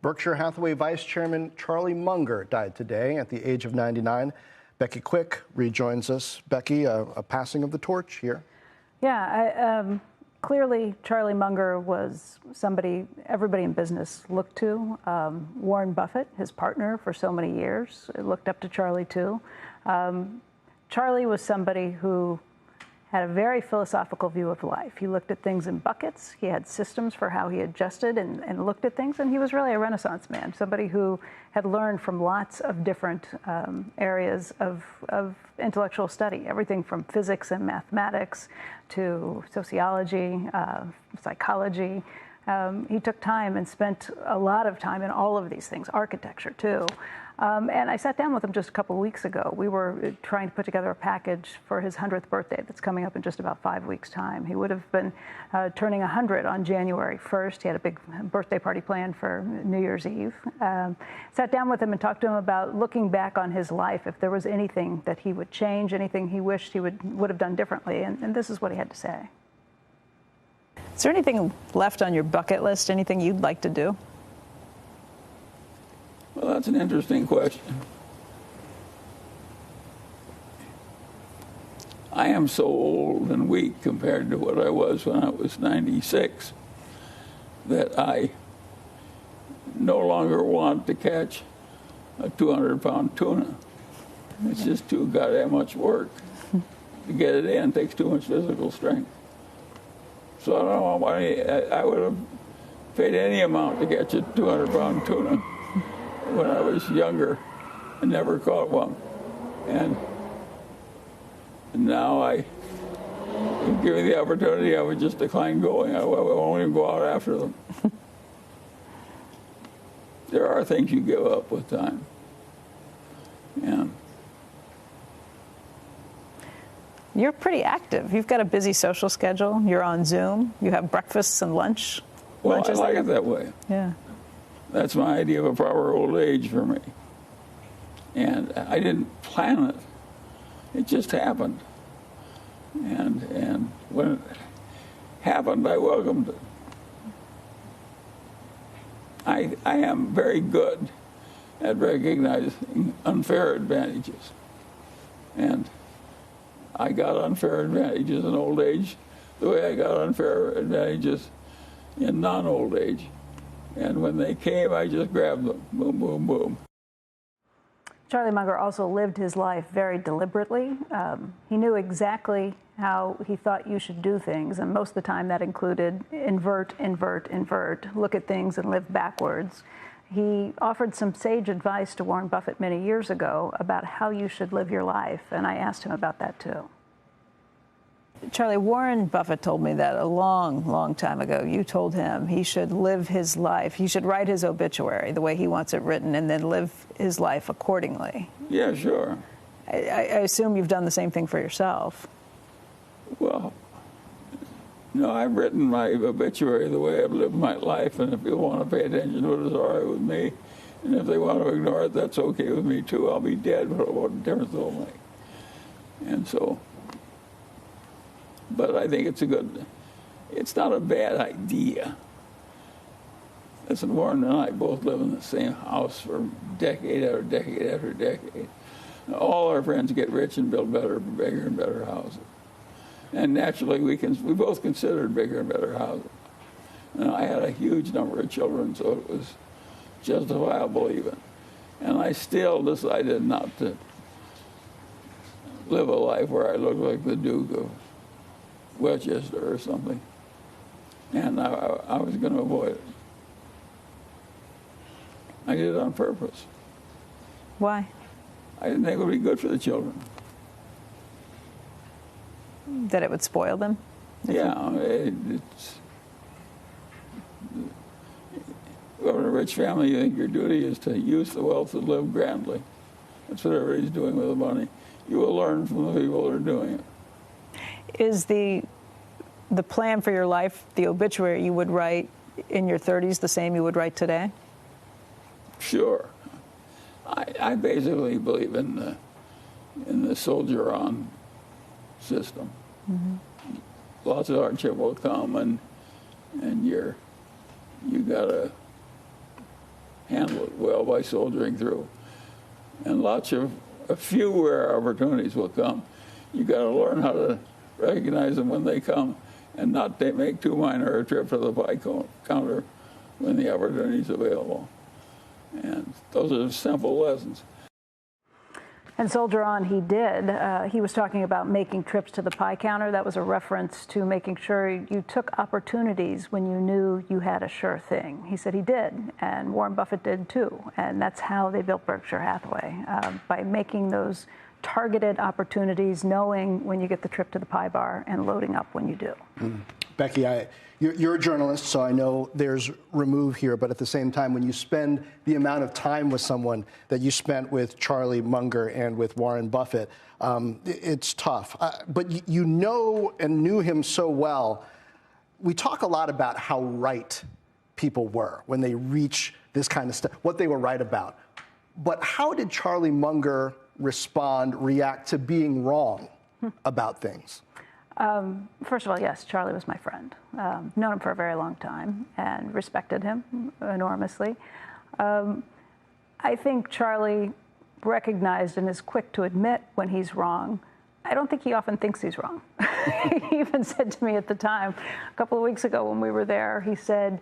Berkshire Hathaway Vice Chairman Charlie Munger died today at the age of 99. Becky Quick rejoins us. Becky, a passing of the torch here. Yeah, clearly Charlie Munger was somebody everybody in business looked to. Warren Buffett, his partner for so many years, looked up to Charlie too. Charlie was somebody who had a very philosophical view of life. He looked at things in buckets. He had systems for how he adjusted and looked at things. And he was really a Renaissance man, somebody who had learned from lots of different areas of intellectual study, everything from physics and mathematics to sociology, psychology. He took time and spent a lot of time in all of these things, architecture too. And I sat down with him just a couple of weeks ago. We were trying to put together a package for his 100th birthday that's coming up in just about 5 weeks' time. He would have been turning 100 on January 1st. He had a big birthday party planned for New Year's Eve. Sat down with him and talked to him about looking back on his life, if there was anything that he would change, anything he wished he would have done differently. And this is what he had to say. Is there anything left on your bucket list, anything you'd like to do? Well, that's an interesting question. I am so old and weak compared to what I was when I was 96 that I no longer want to catch a 200-pound tuna. It's just too goddamn much work. To get it in takes too much physical strength. So I don't know why I would have paid any amount to catch a 200-pound tuna when I was younger and never caught one. And now if given the opportunity, I would just decline going. I won't even go out after them. There are things you give up with time. Yeah. You're pretty active. You've got a busy social schedule. You're on Zoom. You have breakfasts and lunch. Well, I like it that way. Yeah. That's my idea of a proper old age for me. And I didn't plan it. It just happened. And when it happened, I welcomed it. I am very good at recognizing unfair advantages. And I got unfair advantages in old age the way I got unfair advantages in non-old age. And when they came, I just grabbed them. Boom, boom, boom. Charlie Munger also lived his life very deliberately. He knew exactly how he thought you should do things, and most of the time that included invert, invert, invert, look at things and live backwards. He offered some sage advice to Warren Buffett many years ago about how you should live your life, and I asked him about that too. Charlie, Warren Buffett told me that a long, long time ago. You told him he should live his life. He should write his obituary the way he wants it written and then live his life accordingly. Yeah, sure. I assume you've done the same thing for yourself. Well, no, I've written my obituary the way I've lived my life, and if people want to pay attention to it, it's all right with me. And if they want to ignore it, that's okay with me too. I'll be dead, but what difference will it make? And so... But I think it's not a bad idea. Listen, Warren and I both live in the same house for decade after decade after decade. All our friends get rich and build better, bigger and better houses. And naturally, we both considered bigger and better houses. And I had a huge number of children, so it was justifiable even. And I still decided not to live a life where I look like the Duke of Westchester or something, and I was going to avoid it. I did it on purpose. Why? I didn't think it would be good for the children. That it would spoil them? Yeah, it's... If you're in a rich family, you think your duty is to use the wealth to live grandly. That's what everybody's doing with the money. You will learn from the people that are doing it. Is the plan for your life, the obituary you would write in your 30s, the same you would write today? Sure. I basically believe in the soldier-on system. Mm-hmm. Lots of hardship will come, and you gotta well by soldiering through. And a few rare opportunities will come. You got to learn how to recognize them when they come, and not make too minor a trip to the pie counter when the opportunity is available. And those are simple lessons. And soldier on, he did. He was talking about making trips to the pie counter. That was a reference to making sure you took opportunities when you knew you had a sure thing. He said he did, and Warren Buffett did too. And that's how they built Berkshire Hathaway, by making those targeted opportunities, knowing when you get the trip to the pie bar and loading up when you do. Becky, you're a journalist, so I know there's remove here, but at the same time, when you spend the amount of time with someone that you spent with Charlie Munger and with Warren Buffett, it's tough. But you know and knew him so well. We talk a lot about how right people were when they reach this kind of stuff, what they were right about. But how did Charlie Munger react to being wrong about things? First of all, yes, Charlie was my friend. Known him for a very long time and respected him enormously. I think Charlie recognized and is quick to admit when he's wrong. I don't think he often thinks he's wrong. He even said to me at the time, a couple of weeks ago when we were there, he said,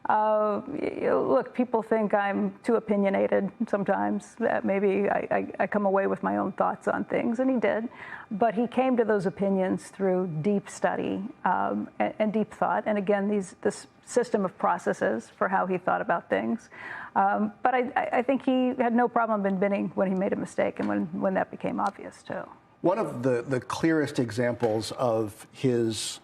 look, people think I'm too opinionated sometimes, that maybe I come away with my own thoughts on things, and he did. But he came to those opinions through deep study and deep thought, and again, this system of processes for how he thought about things. But I think he had no problem admitting when he made a mistake and when that became obvious, too. One of the clearest examples of his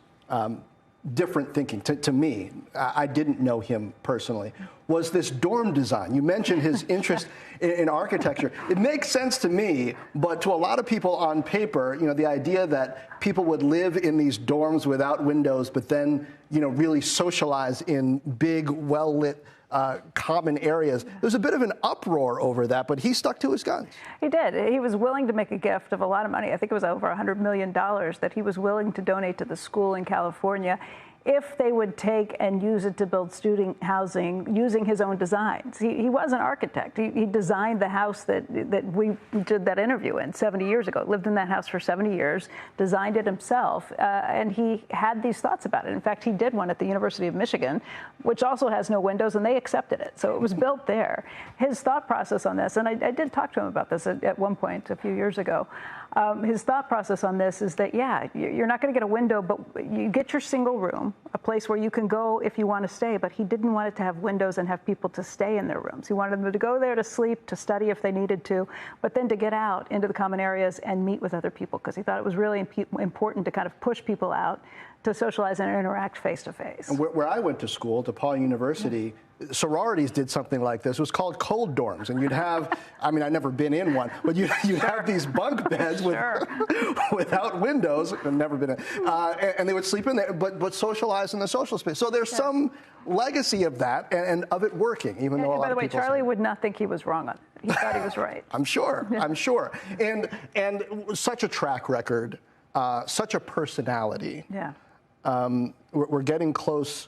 different thinking, to me, I didn't know him personally, was this dorm design. You mentioned his interest in architecture. It makes sense to me, but to a lot of people on paper, the idea that people would live in these dorms without windows, but then, really socialize in big, well-lit common areas. There's a bit of an uproar over that, but he stuck to his guns. He did. He was willing to make a gift of a lot of money. I think it was over $100 million that he was willing to donate to the school in California if they would take and use it to build student housing using his own designs. He was an architect. He designed the house that we did that interview in 70 years ago. Lived in that house for 70 years, designed it himself, and he had these thoughts about it. In fact, he did one at the University of Michigan, which also has no windows, and they accepted it. So it was built there. His thought process on this, and I did talk to him about this at one point a few years ago, his thought process on this is that, yeah, you're not going to get a window, but you get your single room, a place where you can go if you want to stay. But he didn't want it to have windows and have people to stay in their rooms. He wanted them to go there to sleep, to study if they needed to, but then to get out into the common areas and meet with other people, because he thought it was really important to kind of push people out to socialize and interact face to face. And where I went to school, DePaul University, sororities did something like this. It was called cold dorms, and you'd have, I've never been in one, but you'd have these bunk beds without windows. I've never been in, and they would sleep in there, but socialize in the social space. So there's some legacy of that and of it working, even though a lot of people. By the way, Charlie would not think he was wrong on it. He thought he was right. I'm sure. And such a track record, such a personality. Yeah. We're getting close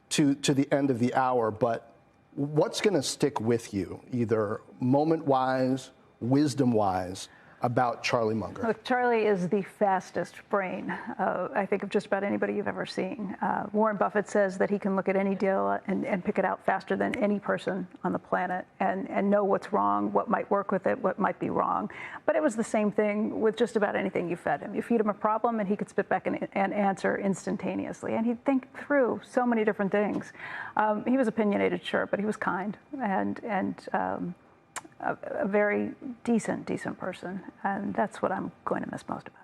to the end of the hour, but what's going to stick with you, either moment-wise, wisdom-wise, about Charlie Munger? Look, Charlie is the fastest brain, I think, of just about anybody you've ever seen. Warren Buffett says that he can look at any deal and pick it out faster than any person on the planet and know what's wrong, what might work with it, what might be wrong. But it was the same thing with just about anything you fed him. You feed him a problem, and he could spit back and answer instantaneously. And he'd think through so many different things. He was opinionated, sure, but he was kind and a very decent person, and that's what I'm going to miss most about.